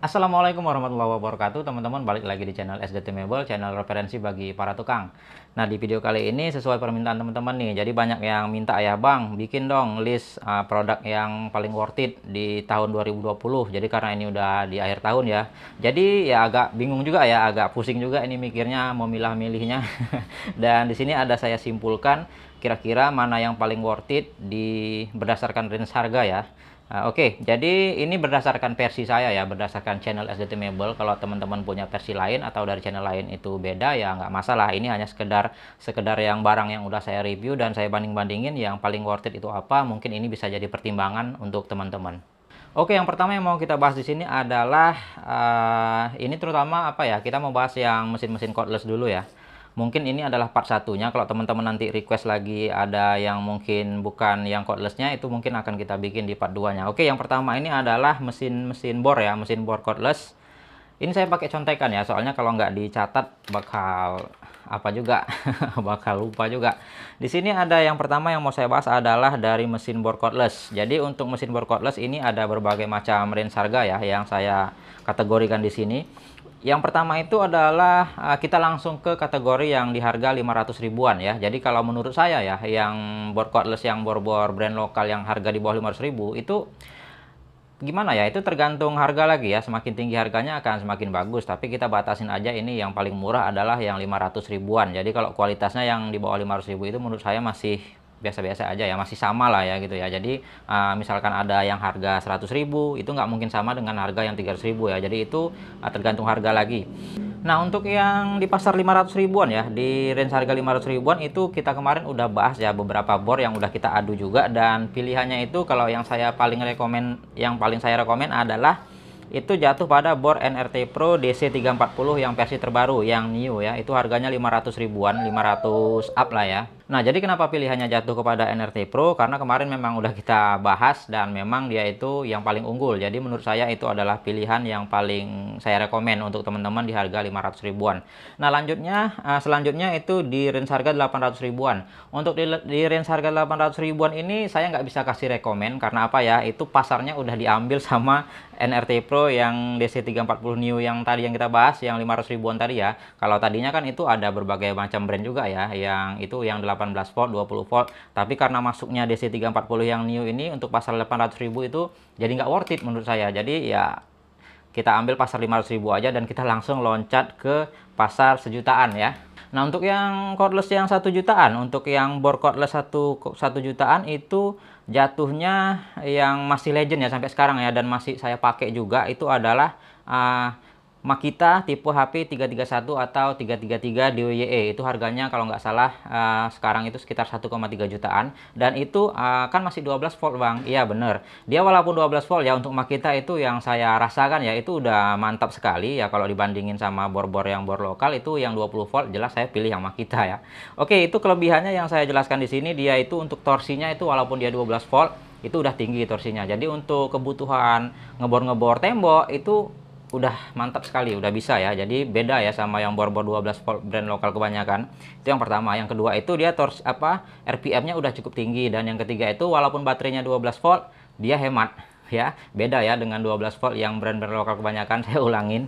Assalamualaikum warahmatullahi wabarakatuh, teman-teman. Balik lagi di channel SDT Mebel, channel referensi bagi para tukang. Nah, di video kali ini sesuai permintaan teman-teman nih. Jadi banyak yang minta ya, Bang, bikin dong list produk yang paling worth it di tahun 2020. Jadi karena ini udah di akhir tahun ya. Jadi ya agak bingung juga ya, agak pusing juga ini mikirnya memilah-milihnya. Dan di sini ada saya simpulkan kira-kira mana yang paling worth it berdasarkan range harga ya. Oke, jadi ini berdasarkan versi saya ya, berdasarkan channel SDT Mebel. Kalau teman-teman punya versi lain atau dari channel lain itu beda ya nggak masalah. Ini hanya sekedar yang barang yang udah saya review dan saya banding-bandingin yang paling worth it itu apa. Mungkin ini bisa jadi pertimbangan untuk teman-teman. Oke, yang pertama yang mau kita bahas di sini adalah ini terutama apa ya? Kita mau bahas yang mesin-mesin cordless dulu ya. Mungkin ini adalah part satunya. Kalau teman-teman nanti request lagi ada yang mungkin bukan yang cordlessnya, itu mungkin akan kita bikin di part 2-nya. Oke, yang pertama ini adalah mesin bor ya, mesin bor cordless. Ini saya pakai contekan ya, soalnya kalau nggak dicatat bakal apa juga, bakal lupa juga. Di sini ada yang pertama yang mau saya bahas adalah dari mesin bor cordless. Jadi untuk mesin bor cordless ini ada berbagai macam range harga ya, yang saya kategorikan di sini. Yang pertama itu adalah kita langsung ke kategori yang di harga 500 ribuan ya. Jadi kalau menurut saya ya, yang bor cordless yang bor-bor brand lokal yang harga di bawah 500 ribu itu gimana ya, itu tergantung harga lagi ya. Semakin tinggi harganya akan semakin bagus, tapi kita batasin aja ini yang paling murah adalah yang 500 ribuan. Jadi kalau kualitasnya yang di bawah 500 ribu itu menurut saya masih biasa-biasa aja ya, masih sama lah ya gitu ya. Jadi misalkan ada yang harga 100 ribu itu nggak mungkin sama dengan harga yang 300 ribu ya. Jadi itu tergantung harga lagi. Nah, untuk yang di pasar 500 ribuan ya, di range harga 500 ribuan itu kita kemarin udah bahas ya beberapa bor yang udah kita adu juga, dan pilihannya itu kalau yang paling saya rekomen adalah itu jatuh pada bor NRT Pro DC340 yang versi terbaru, yang new ya. Itu harganya 500 ribuan, 500 up lah ya. Nah, jadi kenapa pilihannya jatuh kepada NRT Pro? Karena kemarin memang udah kita bahas dan memang dia itu yang paling unggul. Jadi menurut saya itu adalah pilihan yang paling saya rekomen untuk teman-teman di harga 500 ribuan. Nah, selanjutnya itu di range harga 800 ribuan. Untuk di range harga 800 ribuan ini saya nggak bisa kasih rekomen karena apa ya? Itu pasarnya udah diambil sama NRT Pro yang DC340 new yang tadi yang kita bahas, yang 500 ribuan tadi ya. Kalau tadinya kan itu ada berbagai macam brand juga ya, yang itu yang 18 volt, 20 volt. Tapi karena masuknya DC340 yang new ini untuk pasar 800 ribu itu jadi nggak worth it menurut saya. Jadi ya kita ambil pasar 500 ribu aja dan kita langsung loncat ke pasar sejutaan ya. Nah, untuk yang cordless yang 1 jutaan, untuk yang bor cordless 1 jutaan itu jatuhnya yang masih legend ya sampai sekarang ya, dan masih saya pakai juga, itu adalah Makita tipe HP 331 atau 333 DWYE. Itu harganya kalau nggak salah sekarang itu sekitar 1,3 jutaan. Dan itu kan masih 12 volt Bang. Iya bener. Dia walaupun 12 volt ya, untuk Makita itu yang saya rasakan ya itu udah mantap sekali ya. Kalau dibandingin sama bor-bor yang bor lokal itu yang 20 volt, jelas saya pilih yang Makita ya. Oke, itu kelebihannya yang saya jelaskan di sini. Dia itu untuk torsinya itu walaupun dia 12 volt itu udah tinggi torsinya. Jadi untuk kebutuhan ngebor-ngebor tembok itu udah mantap sekali, udah bisa ya. Jadi beda ya sama yang bor-bor 12 volt brand lokal kebanyakan. Itu yang pertama. Yang kedua itu dia RPM-nya udah cukup tinggi, dan yang ketiga itu walaupun baterainya 12 volt, dia hemat ya. Beda ya dengan 12 volt yang brand-brand lokal kebanyakan, saya ulangin.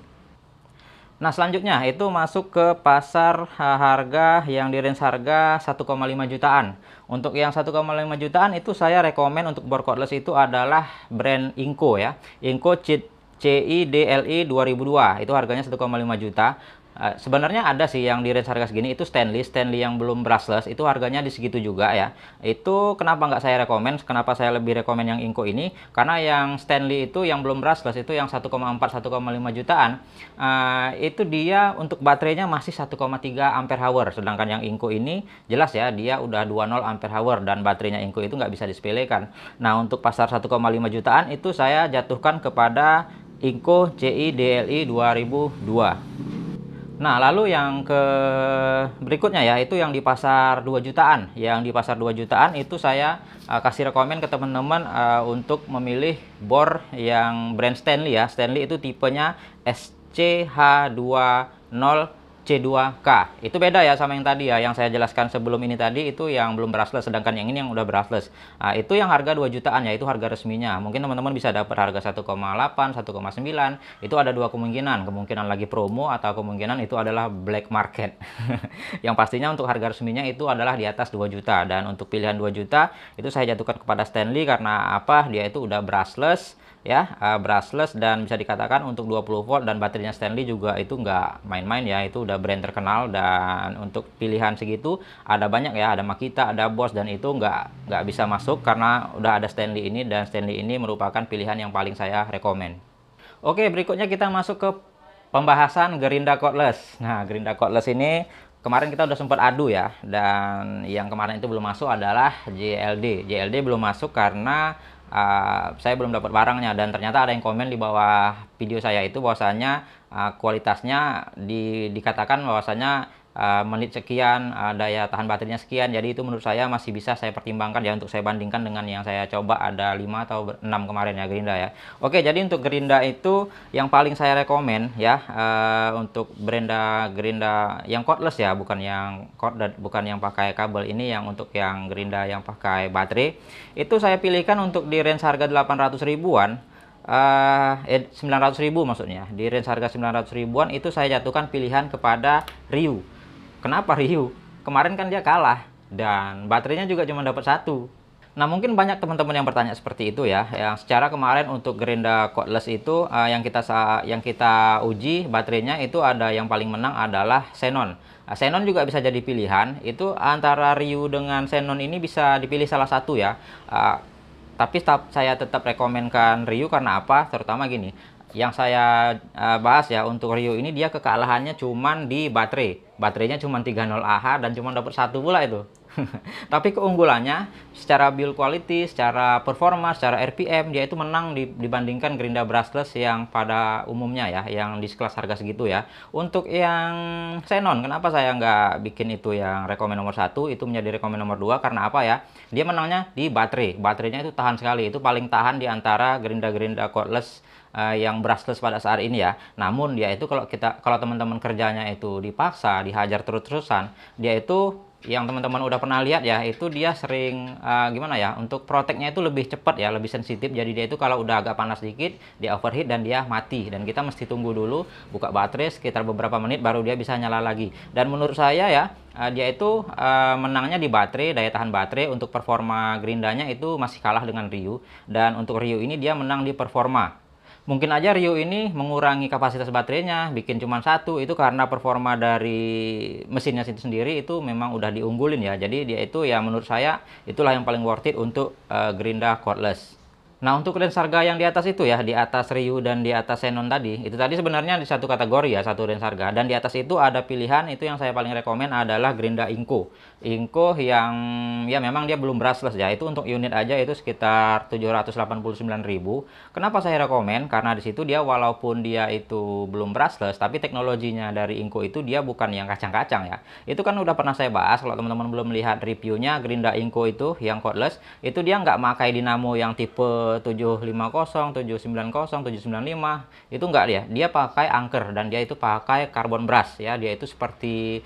Nah, selanjutnya itu masuk ke pasar harga yang di range harga 1,5 jutaan. Untuk yang 1,5 jutaan itu saya rekomen untuk bor cordless itu adalah brand Inco ya. Inco CIDLI 2002, itu harganya 1,5 juta. Sebenarnya ada sih yang di range harga segini, itu Stanley yang belum brushless, itu harganya di segitu juga ya. Itu kenapa nggak saya rekomen, kenapa saya lebih rekomen yang Inco ini, karena yang Stanley itu yang belum brushless itu yang 1,4-1,5 jutaan, itu dia untuk baterainya masih 1,3 ampere hour, sedangkan yang Inco ini jelas ya dia udah 20 ampere hour, dan baterainya Inco itu nggak bisa disepelekan. Nah, untuk pasar 1,5 jutaan itu saya jatuhkan kepada Inco CIDLI 2002. Nah, lalu yang ke berikutnya ya, itu yang di pasar 2 jutaan. Yang di pasar 2 jutaan itu saya kasih rekomen ke teman-teman untuk memilih bor yang brand Stanley ya. Stanley itu tipenya SCH20 C2K. Itu beda ya sama yang tadi ya, yang saya jelaskan sebelum ini tadi itu yang belum brushless, sedangkan yang ini yang udah brushless. Nah, itu yang harga 2 jutaan ya, itu harga resminya. Mungkin teman-teman bisa dapat harga 1,8, 1,9. Itu ada dua kemungkinan, kemungkinan lagi promo atau kemungkinan itu adalah black market. Yang pastinya untuk harga resminya itu adalah di atas 2 juta, dan untuk pilihan 2 juta itu saya jatuhkan kepada Stanley karena apa? Dia itu udah brushless ya, brushless, dan bisa dikatakan untuk 20 volt, dan baterainya Stanley juga itu nggak main-main ya, itu udah brand terkenal. Dan untuk pilihan segitu ada banyak ya, ada Makita, ada Bosch, dan itu nggak bisa masuk karena udah ada Stanley ini, dan Stanley ini merupakan pilihan yang paling saya rekomen. Oke, berikutnya kita masuk ke pembahasan Gerinda cordless. Nah, Gerinda cordless ini kemarin kita udah sempat adu ya, dan yang kemarin itu belum masuk adalah JLD. JLD belum masuk karena saya belum dapat barangnya, dan ternyata ada yang komen di bawah video saya itu bahwasanya kualitasnya dikatakan bahwasanya menit sekian, daya tahan baterainya sekian. Jadi itu menurut saya masih bisa saya pertimbangkan ya, untuk saya bandingkan dengan yang saya coba ada 5 atau 6 kemarin ya, Gerinda ya. Oke, jadi untuk Gerinda itu yang paling saya rekomen ya, untuk Gerinda yang cordless ya, bukan yang corded, bukan yang pakai kabel. Ini yang untuk yang Gerinda yang pakai baterai, itu saya pilihkan untuk di range harga 800 ribuan. 900 ribu maksudnya, di range harga 900 ribuan itu saya jatuhkan pilihan kepada Ryu. Kenapa Ryu? Kemarin kan dia kalah dan baterainya juga cuma dapat satu. Nah, mungkin banyak teman-teman yang bertanya seperti itu ya. Yang secara kemarin untuk Gerinda cordless itu yang kita uji baterainya itu ada yang paling menang adalah Xenon. Xenon juga bisa jadi pilihan. Itu antara Ryu dengan Xenon ini bisa dipilih salah satu ya. Tapi saya tetap rekomenkan Ryu karena apa? Terutama gini, yang saya bahas ya, untuk Ryu ini dia kekalahannya cuman di baterai. Baterainya cuma 30 Ah dan cuma dapat satu pula itu. Tapi keunggulannya secara build quality, secara performa, secara RPM dia itu menang dibandingkan Gerinda brushless yang pada umumnya ya, yang di kelas harga segitu ya. Untuk yang Xenon, kenapa saya nggak bikin itu yang rekomen nomor 1, itu menjadi rekomen nomor 2 karena apa ya? Dia menangnya di baterai. Baterainya itu tahan sekali, itu paling tahan di antara Gerinda cordless yang brushless pada saat ini ya. Namun dia itu kalau teman-teman kerjanya itu dipaksa, dihajar terus-terusan, dia itu yang teman-teman udah pernah lihat ya, itu dia sering gimana ya, untuk proteknya itu lebih cepat ya, lebih sensitif. Jadi dia itu kalau udah agak panas dikit dia overheat dan dia mati, dan kita mesti tunggu dulu buka baterai sekitar beberapa menit baru dia bisa nyala lagi. Dan menurut saya ya, dia itu menangnya di baterai, daya tahan baterai. Untuk performa Gerindanya itu masih kalah dengan Ryu, dan untuk Ryu ini dia menang di performa. Mungkin aja Ryu ini mengurangi kapasitas baterainya, bikin cuma satu, itu karena performa dari mesinnya sendiri itu memang udah diunggulin ya. Jadi dia itu ya menurut saya itulah yang paling worth it untuk Gerinda cordless. Nah, untuk range harga yang di atas itu ya, di atas Ryu dan di atas Xenon tadi, itu tadi sebenarnya di satu kategori ya, satu range harga. Dan di atas itu ada pilihan, itu yang saya paling rekomen adalah Gerinda Inco. Inco yang ya memang dia belum brushless ya, itu untuk unit aja itu sekitar 789.000. Kenapa saya rekomen? Karena di situ dia walaupun dia itu belum brushless, tapi teknologinya dari Inco itu dia bukan yang kacang-kacang ya. Itu kan udah pernah saya bahas, kalau teman-teman belum lihat reviewnya Gerinda Inco itu yang cordless, itu dia nggak pakai dinamo yang tipe 750, 790, 795, itu enggak dia pakai angker, dan dia itu pakai carbon brush ya. Dia itu seperti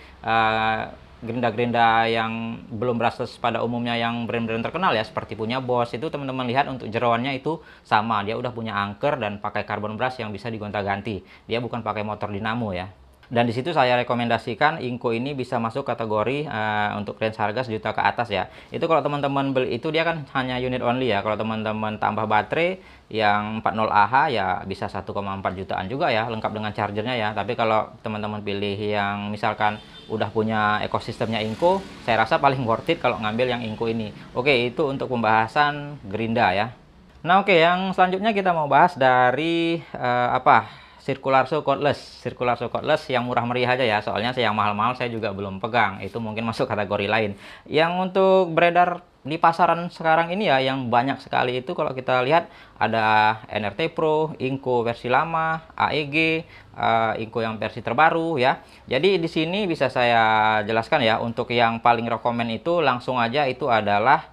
Gerinda-Gerinda yang belum brushless pada umumnya yang brand-brand terkenal ya, seperti punya Bosch itu teman-teman lihat untuk jeroannya itu sama, dia udah punya angker dan pakai carbon brush yang bisa digonta-ganti. Dia bukan pakai motor dinamo ya. Dan di situ saya rekomendasikan Inco ini bisa masuk kategori untuk range harga 1 juta ke atas ya. Itu kalau teman-teman beli itu dia kan hanya unit only ya. Kalau teman-teman tambah baterai yang 40 Ah ya bisa 1,4 jutaan juga ya, lengkap dengan chargernya ya. Tapi kalau teman-teman pilih yang misalkan udah punya ekosistemnya Inco, saya rasa paling worth it kalau ngambil yang Inco ini. Oke, itu untuk pembahasan Gerinda ya. Nah, oke, yang selanjutnya kita mau bahas dari Circular Saw cordless yang murah meriah aja ya, soalnya yang mahal-mahal saya juga belum pegang, itu mungkin masuk kategori lain. Yang untuk beredar di pasaran sekarang ini ya, yang banyak sekali itu kalau kita lihat ada NRT Pro, Inco versi lama, AEG, Inco yang versi terbaru ya. Jadi di sini bisa saya jelaskan ya, untuk yang paling rekomen itu langsung aja itu adalah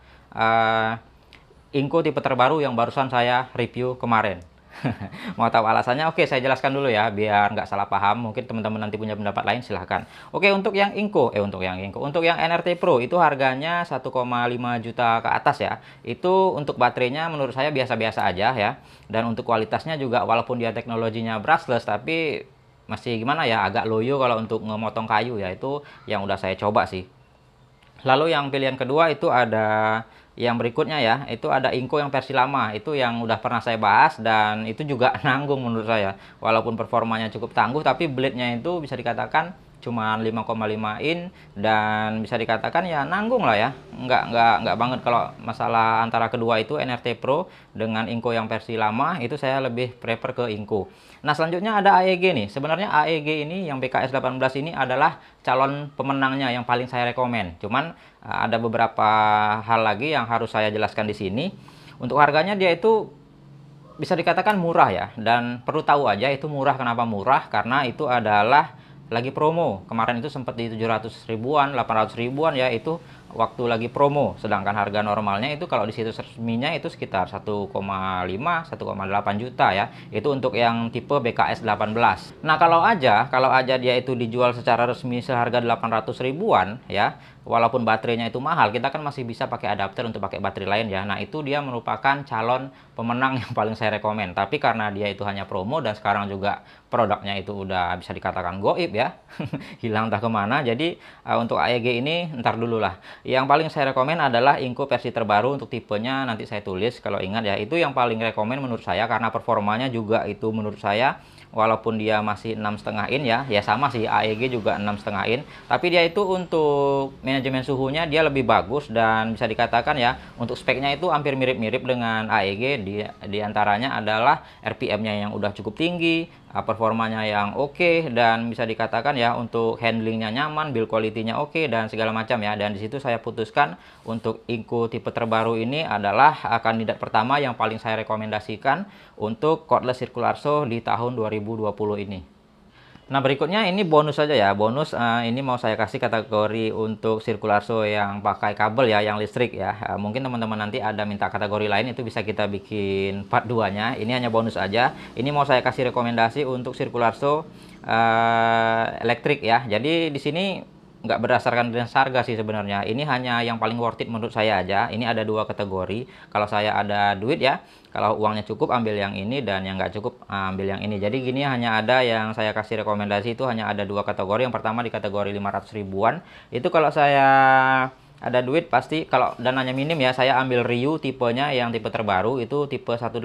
Inco tipe terbaru yang barusan saya review kemarin. Mau tahu alasannya? Oke, saya jelaskan dulu ya, biar nggak salah paham. Mungkin teman-teman nanti punya pendapat lain, silahkan. Oke, untuk yang NRT Pro itu harganya 1,5 juta ke atas ya. Itu untuk baterainya menurut saya biasa-biasa aja ya. Dan untuk kualitasnya juga walaupun dia teknologinya brushless, tapi masih gimana ya, agak loyo kalau untuk ngemotong kayu ya. Itu yang udah saya coba sih. Lalu yang pilihan kedua itu ada yang berikutnya ya, itu ada Inco yang versi lama, itu yang udah pernah saya bahas dan itu juga nanggung menurut saya. Walaupun performanya cukup tangguh, tapi blade-nya itu bisa dikatakan cuma 5,5 in dan bisa dikatakan ya nanggung lah ya. Nggak banget. Kalau masalah antara kedua itu NRT Pro dengan Inco yang versi lama, itu saya lebih prefer ke Inco. Nah, selanjutnya ada AEG nih. Sebenarnya AEG ini yang BKS 18 ini adalah calon pemenangnya yang paling saya rekomen. Cuman ada beberapa hal lagi yang harus saya jelaskan di sini. Untuk harganya dia itu bisa dikatakan murah ya. Dan perlu tahu aja itu murah. Kenapa murah? Karena itu adalah lagi promo. Kemarin itu sempat di 700 ribuan, 800 ribuan ya, itu waktu lagi promo. Sedangkan harga normalnya itu kalau di situs resminya itu sekitar 1,5 1,8 juta ya. Itu untuk yang tipe BKS 18. Nah, kalau aja dia itu dijual secara resmi seharga 800 ribuan ya, walaupun baterainya itu mahal, kita kan masih bisa pakai adapter untuk pakai baterai lain ya. Nah, itu dia merupakan calon pemenang yang paling saya rekomen. Tapi karena dia itu hanya promo dan sekarang juga produknya itu udah bisa dikatakan goib ya, hilang entah kemana. Jadi untuk AEG ini ntar dulu lah. Yang paling saya rekomen adalah Inco versi terbaru. Untuk tipenya nanti saya tulis kalau ingat ya. Itu yang paling rekomen menurut saya karena performanya juga itu menurut saya walaupun dia masih 6,5 in ya sama sih, AEG juga 6,5 in, tapi dia itu untuk manajemen suhunya dia lebih bagus dan bisa dikatakan ya untuk speknya itu hampir mirip-mirip dengan AEG. Di antaranya adalah RPM-nya yang udah cukup tinggi, performanya yang oke, dan bisa dikatakan ya untuk handlingnya nyaman, build quality-nya oke, dan segala macam ya. Dan disitu saya putuskan untuk Inco tipe terbaru ini adalah kandidat pertama yang paling saya rekomendasikan untuk cordless circular saw di tahun 2020 ini. Nah, berikutnya ini bonus saja ya. Bonus ini mau saya kasih kategori untuk circular saw yang pakai kabel ya, yang listrik ya. Mungkin teman-teman nanti ada minta kategori lain, itu bisa kita bikin part 2-nya. Ini hanya bonus aja. Ini mau saya kasih rekomendasi untuk circular saw elektrik ya. Jadi di sini nggak berdasarkan harga sih sebenarnya. Ini hanya yang paling worth it menurut saya aja. Ini ada dua kategori. Kalau saya ada duit ya, kalau uangnya cukup ambil yang ini, dan yang nggak cukup ambil yang ini. Jadi gini, hanya ada yang saya kasih rekomendasi itu hanya ada dua kategori. Yang pertama di kategori 500 ribuan. Itu kalau saya ada duit pasti, kalau dananya minim ya, saya ambil Ryu tipenya yang tipe terbaru, itu tipe 185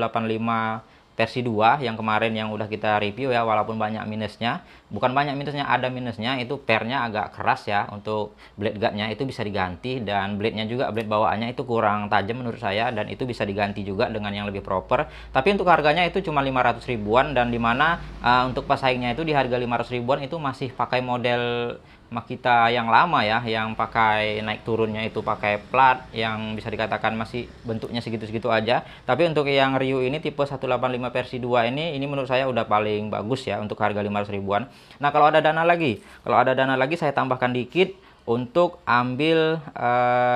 versi 2 yang kemarin yang udah kita review ya. Walaupun banyak minusnya, bukan banyak minusnya, ada minusnya, itu pernya agak keras ya. Untuk blade guardnya itu bisa diganti, dan blade-nya juga, blade bawaannya itu kurang tajam menurut saya, dan itu bisa diganti juga dengan yang lebih proper. Tapi untuk harganya itu cuma 500 ribuan, dan dimana untuk pesaingnya itu di harga 500 ribuan itu masih pakai model Makita yang lama ya, yang pakai naik turunnya itu pakai plat yang bisa dikatakan masih bentuknya segitu-segitu aja. Tapi untuk yang Ryu ini tipe 185 versi 2 ini menurut saya udah paling bagus ya untuk harga 500 ribuan. Nah, kalau ada dana lagi saya tambahkan dikit untuk ambil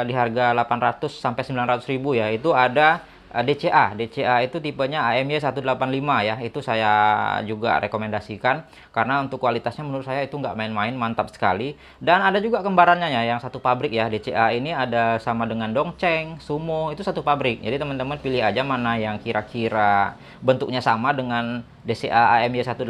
di harga 800 sampai 900 ribu ya. Itu ada DCA itu tipenya AMY 185 ya. Itu saya juga rekomendasikan karena untuk kualitasnya menurut saya itu nggak main-main, mantap sekali. Dan ada juga kembarannya ya, yang satu pabrik ya. DCA ini ada sama dengan Dongcheng, Sumo, itu satu pabrik. Jadi teman-teman pilih aja mana yang kira-kira bentuknya sama dengan DCA AMY 185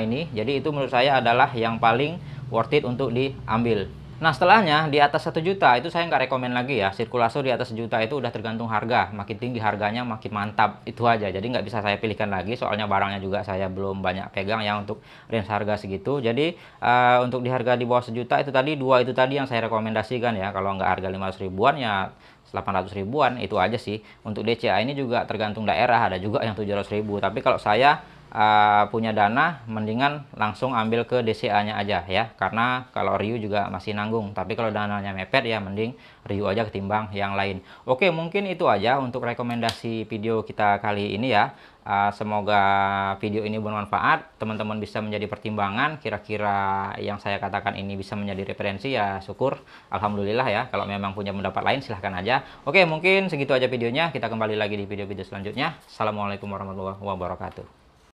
ini. Jadi itu menurut saya adalah yang paling worth it untuk diambil. Nah, setelahnya di atas 1 juta itu saya nggak rekomen lagi ya. Circular saw di atas 1 juta itu udah tergantung harga. Makin tinggi harganya makin mantap, itu aja. Jadi nggak bisa saya pilihkan lagi, soalnya barangnya juga saya belum banyak pegang ya untuk range harga segitu. Jadi untuk di harga di bawah 1 juta itu tadi, dua itu tadi yang saya rekomendasikan ya. Kalau nggak harga 500 ribuan ya 800 ribuan, itu aja sih. Untuk DCA ini juga tergantung daerah, ada juga yang 700 ribu. Tapi kalau saya punya dana, mendingan langsung ambil ke DCA-nya aja ya, karena kalau Ryu juga masih nanggung, tapi kalau dananya mepet ya mending Ryu aja ketimbang yang lain. Oke, mungkin itu aja untuk rekomendasi video kita kali ini ya. Semoga video ini bermanfaat, teman-teman bisa menjadi pertimbangan, kira-kira yang saya katakan ini bisa menjadi referensi ya syukur, alhamdulillah ya. Kalau memang punya pendapat lain silahkan aja. Oke, mungkin segitu aja videonya, kita kembali lagi di video-video selanjutnya. Assalamualaikum warahmatullahi wabarakatuh.